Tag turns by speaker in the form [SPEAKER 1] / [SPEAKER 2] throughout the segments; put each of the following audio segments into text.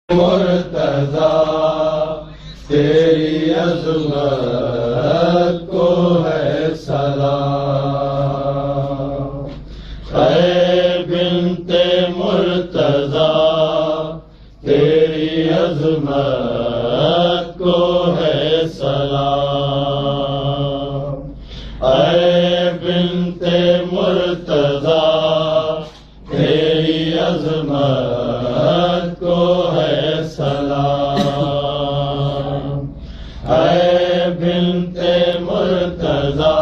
[SPEAKER 1] مرتضی تیری عظمت کو ہے سلام، اے بنت مرتضی تیری عظمت کو ہے سلام، اے بنت مرتضی تیری عظمت کو ہے سلام، اے بنت مرتضی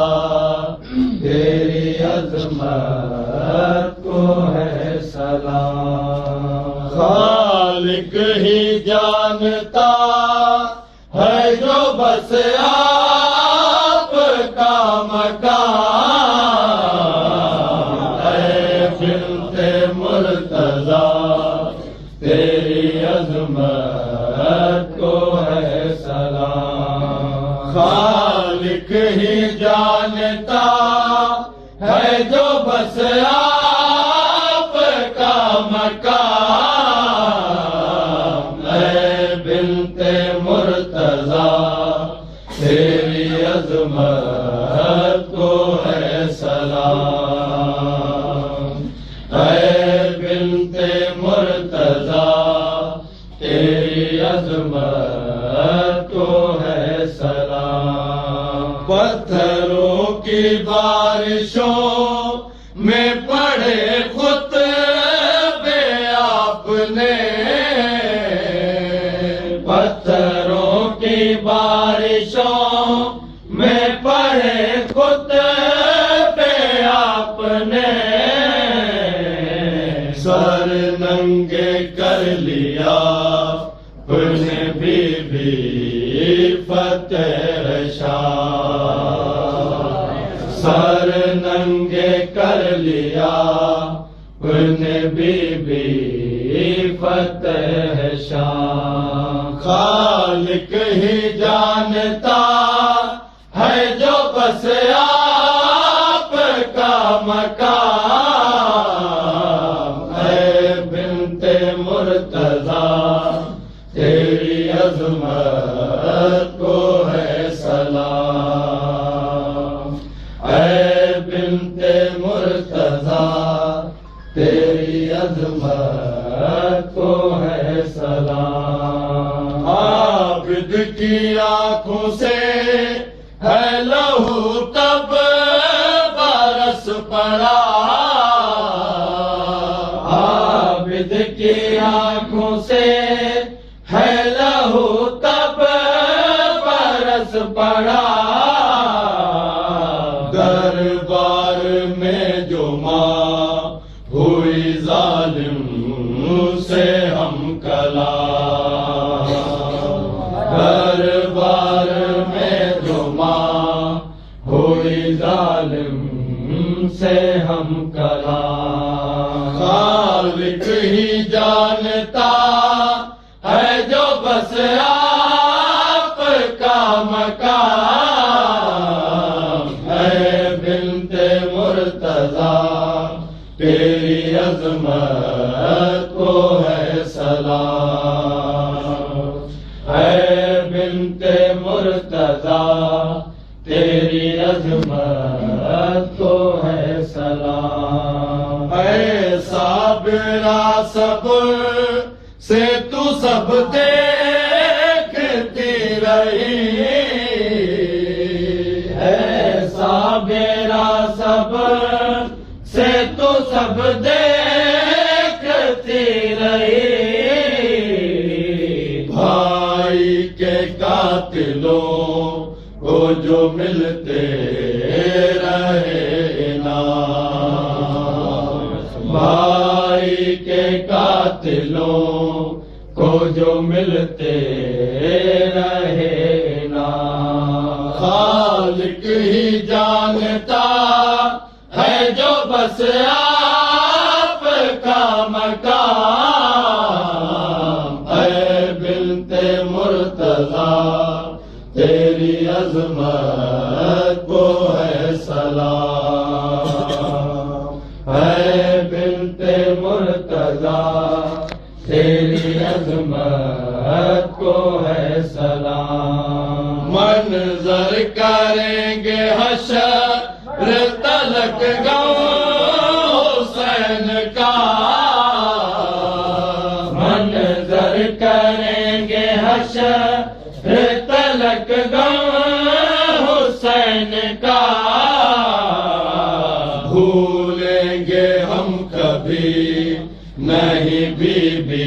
[SPEAKER 1] تیری عظمت کو ہے سلام، خالق ہی جانتا ہے جو بس آپ کا مقام، اے بنت مرتضی تیری عظمت کو ہے سلام، خالق ہی جانتا ہے جو بس آپ کا مقام، اے بنت مرتضی تیری عظمت کو ہے سلام، اے بنت مرتضی تیری عظمت کو ہے سلام، پتھروں کی بارشوں میں پڑھے خطبے آپ نے، پتھروں کی بارشوں میں پڑھے خطبے آپ نے، سر ننگے کر لیا اپنے بی بی فتح شاہ، سر ننگے کر لیا اپنے بی بی فتح شاہ، خالق ہی جانتا ہے جو بس آپ کا مقام، اے بنت مرتضی تیری عظمت کو ہے سلام، اے بنت مرتضی تیری عظمت کو ہے سلام، عابد کی آنکھوں سے ہے لہو تب برس پڑا، عابد کی آنکھوں سے ہے لہو تب برس پڑا، دربار میں جو ماں ہوئی ظالم سے ہم کلا، دربار میں جو ماں ہوئی ظالم سے ہم کلا، خالق ہی جانتا ہے جو بس آپ کا مقام، اے بنت مرتضی تیری عظمت کو ہے سلام، اے بنت مرتضی تیری عظمت کو ہے سلام، اے صابرہ صبر سے تو سب دیکھتی رہی، اے صابرہ صبر سے تو سب دیکھتی رہی، بھائی کے قاتلوں کو جو ملتے رہے انعام، بھائی کے قاتلوں کو جو ملتے رہے انعام، خالق ہی جانتا ہے جو بس آپ کا مقام، اے بنت مرتضی تیری عظمت کو ہے سلام، اے بنت مرتضی تیری عظمت کو ہے سلام منظر کریں گے حشر تلک غم حسین کا منظر کریں گے حشر تلک غم حسین کا بھولیں گے ہم کبھی نہیں بی بی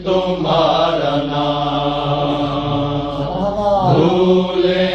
[SPEAKER 1] تمہارا نام بھولیں